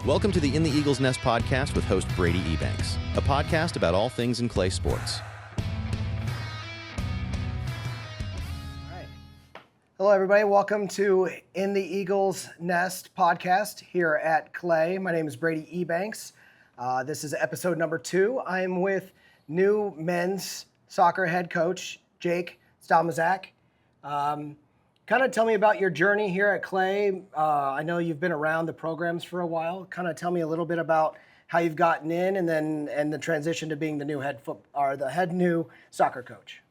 Welcome to the In the Eagles Nest podcast with host Brady Ebanks, a podcast about all things in clay sports. All right. Hello, everybody. Welcome to In the Eagles Nest podcast here at Clay. My name is Brady Ebanks. This is episode number 2. I'm with new men's soccer head coach, Jacob Stelmaszak. Kind of tell me about your journey here at Clay. I know you've been around the programs for a while. Kind of tell me a little bit about how you've gotten in, and the transition to being the new head new soccer coach.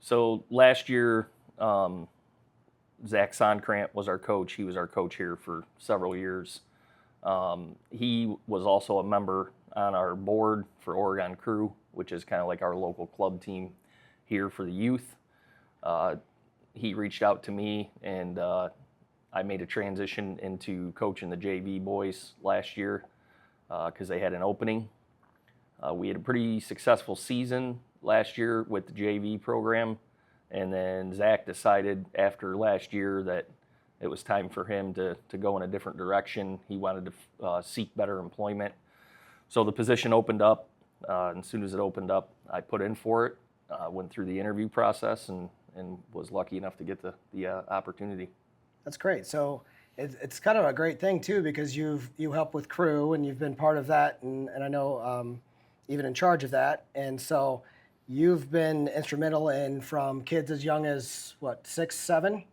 So last year, Zach Sonkrant was our coach. He was our coach here for several years. He was also a member on our board for Oregon Crew, which is kind of like our local club team here for the youth. He reached out to me, and I made a transition into coaching the JV boys last year because they had an opening. We had a pretty successful season last year with the JV program, and then Zach decided after last year that it was time for him to go in a different direction. He wanted to seek better employment. So the position opened up, and as soon as it opened up, I put in for it, went through the interview process, and was lucky enough to get the opportunity. That's great. So it's kind of a great thing too, because you help with crew and you've been part of that, and I know even in charge of that. And so you've been instrumental in from kids as young as what, 6, 7?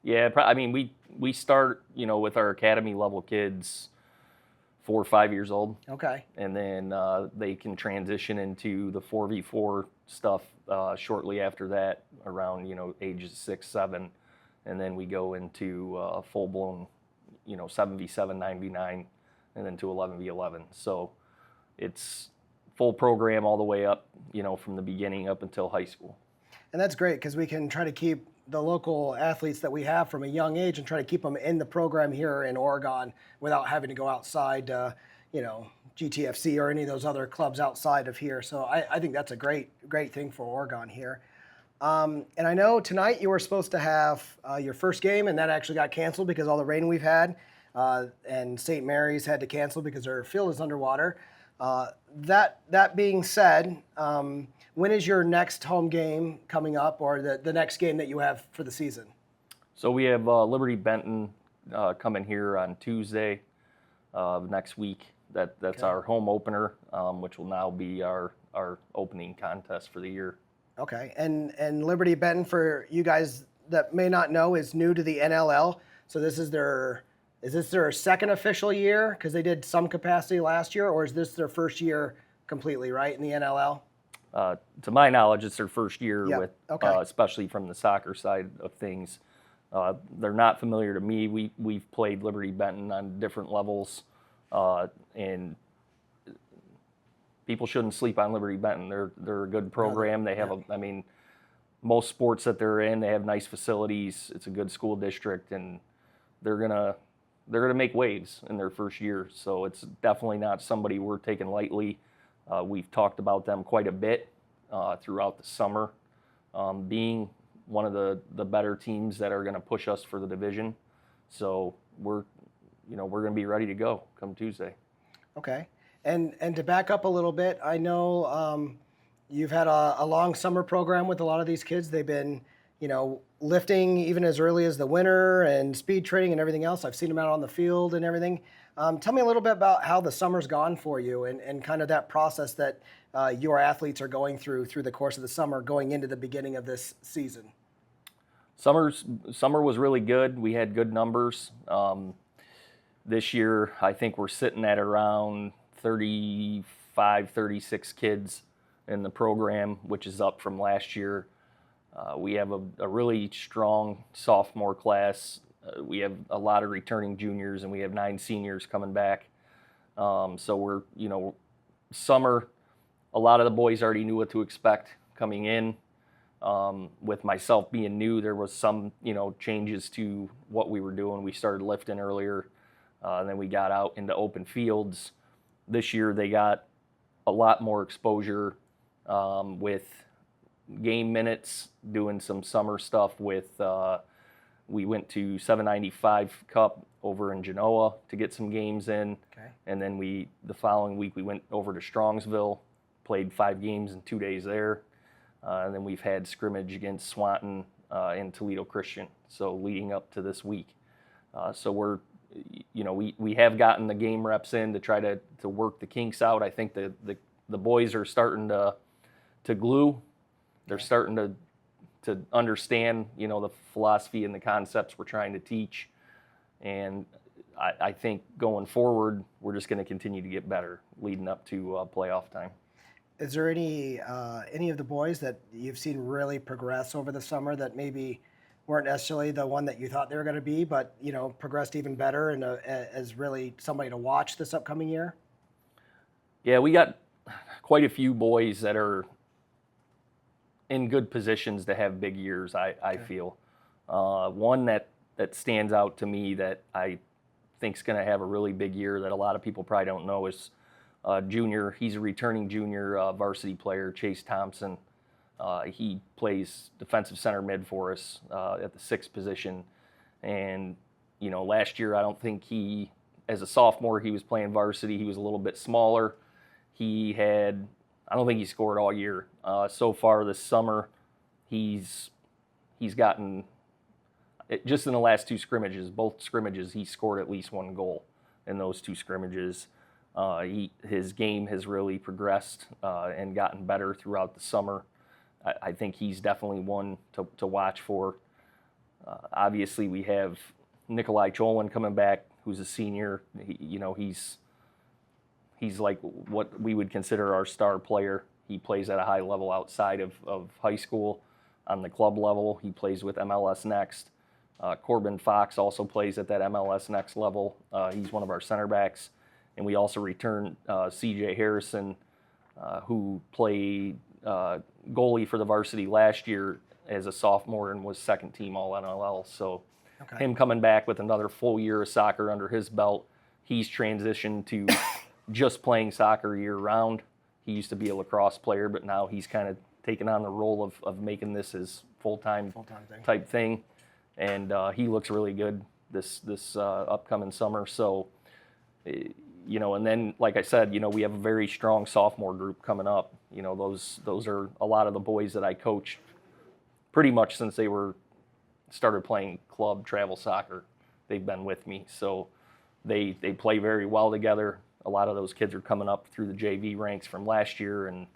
Yeah, I mean we start with our academy level kids 4 or 5 years old. Okay. And then they can transition into the 4v4 stuff shortly after that, around ages 6, 7, and then we go into full blown 7v7, 9v9, and then to 11v11. So it's full program all the way up, from the beginning up until high school. And that's great because we can try to keep the local athletes that we have from a young age and try to keep them in the program here in Oregon without having to go outside, GTFC or any of those other clubs outside of here. So I think that's a great thing for Oregon here. And I know tonight you were supposed to have your first game, and that actually got canceled because all the rain we've had, and St. Mary's had to cancel because their field is underwater. That being said, when is your next home game coming up, or the next game that you have for the season? So we have Liberty Benton coming here on Tuesday of next week. That's okay. Our home opener, which will now be our opening contest for the year. Okay. And Liberty Benton, for you guys that may not know, is new to the NLL. So is this their second official year? Because they did some capacity last year, or is this their first year completely, right, in the NLL? To my knowledge, it's their first year with, okay. Especially from the soccer side of things. They're not familiar to me. We've played Liberty Benton on different levels, and people shouldn't sleep on Liberty Benton. They're a good program. They have most sports that they're in, they have nice facilities. It's a good school district, and they're gonna make waves in their first year. So it's definitely not somebody we're taking lightly. We've talked about them quite a bit throughout the summer, being one of the better teams that are going to push us for the division. So we're going to be ready to go come Tuesday. Okay. And to back up a little bit, I know you've had a long summer program with a lot of these kids. They've been, lifting even as early as the winter and speed training and everything else. I've seen them out on the field and everything. Tell me a little bit about how the summer's gone for you and kind of that process that your athletes are going through the course of the summer going into the beginning of this season. Summer was really good. We had good numbers. This year, I think we're sitting at around 35, 36 kids in the program, which is up from last year. We have a really strong sophomore class. We have a lot of returning juniors, and we have 9 seniors coming back. So we're, summer, a lot of the boys already knew what to expect coming in. With myself being new, there was some, changes to what we were doing. We started lifting earlier, and then we got out into open fields. This year they got a lot more exposure with game minutes, doing some summer stuff with, we went to 795 Cup over in Genoa to get some games in. Okay. And then the following week we went over to Strongsville, played 5 games in 2 days there. And then we've had scrimmage against Swanton and Toledo Christian, so leading up to this week. So we have gotten the game reps in to try to work the kinks out. I think the boys are starting to glue. They're starting to understand, the philosophy and the concepts we're trying to teach. And I think going forward, we're just going to continue to get better leading up to playoff time. Is there any of the boys that you've seen really progress over the summer that maybe weren't necessarily the one that you thought they were going to be, but progressed even better and as really somebody to watch this upcoming year? Yeah, we got quite a few boys that are in good positions to have big years. I feel one that stands out to me that I think is going to have a really big year that a lot of people probably don't know is junior. He's a returning junior varsity player, Chase Thompson. He plays defensive center mid for us at the 6th position. And, last year I don't think as a sophomore, he was playing varsity. He was a little bit smaller. I don't think he scored all year. So far this summer, he's gotten, just in the last 2 scrimmages, both scrimmages, he scored at least 1 goal in those 2 scrimmages. His game has really progressed and gotten better throughout the summer. I think he's definitely one to watch for. Obviously, we have Nikolai Cholwin coming back, who's a senior. He's like what we would consider our star player. He plays at a high level outside of high school. On the club level, he plays with MLS Next. Corbin Fox also plays at that MLS Next level. He's one of our center backs. And we also returned C.J. Harrison, who played goalie for the varsity last year as a sophomore and was 2nd team All-NLL. So him coming back with another full year of soccer under his belt, he's transitioned to just playing soccer year-round. He used to be a lacrosse player, but now he's kind of taken on the role of making this his full-time type thing. And he looks really good this upcoming summer. So, and then, like I said, we have a very strong sophomore group coming up. Those are a lot of the boys that I coached pretty much since they started playing club travel soccer. They've been with me. So they play very well together. A lot of those kids are coming up through the JV ranks from last year, and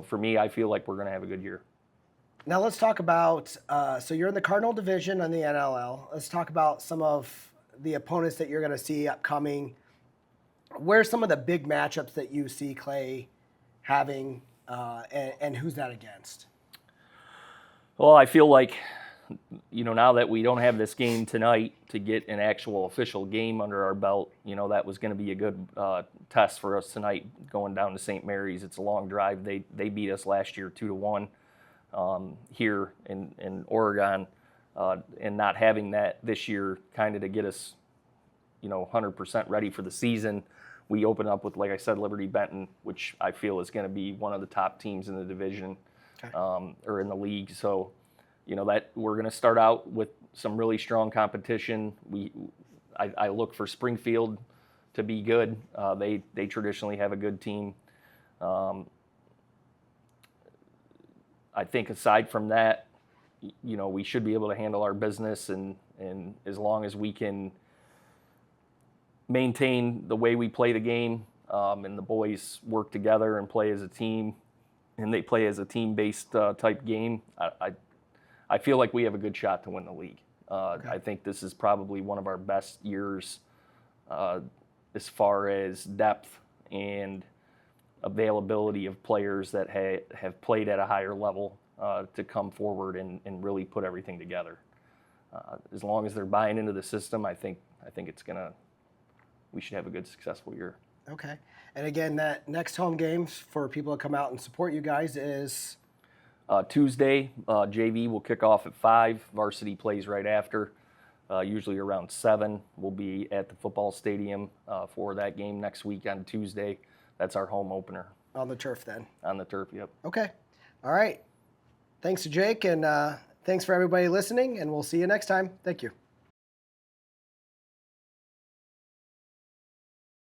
for me, I feel like we're going to have a good year. Now let's talk about, so you're in the Cardinal Division on the NLL. Let's talk about some of the opponents that you're going to see upcoming. Where's some of the big matchups that you see Clay having, and who's that against? Well, I feel like, now that we don't have this game tonight to get an actual official game under our belt, that was going to be a good test for us tonight going down to St. Mary's. It's a long drive. They beat us last year 2-1 here in Oregon, and not having that this year kind of to get us, 100% ready for the season. We open up with, like I said, Liberty Benton, which I feel is going to be one of the top teams in the division or in the league. So, that we're going to start out with some really strong competition. I look for Springfield to be good. They traditionally have a good team. I think aside from that, we should be able to handle our business, and as long as we can maintain the way we play the game, and the boys work together and play as a team, and they play as a team-based type game, I feel like we have a good shot to win the league. I think this is probably one of our best years as far as depth and availability of players that have played at a higher level to come forward and really put everything together. As long as they're buying into the system, I think we should have a good, successful year. Okay. And again, that next home game for people to come out and support you guys is? Tuesday. JV will kick off at 5. Varsity plays right after. Usually around 7. We'll be at the football stadium for that game next week on Tuesday. That's our home opener. On the turf then? On the turf, yep. Okay. All right. Thanks to Jake, and thanks for everybody listening, and we'll see you next time. Thank you.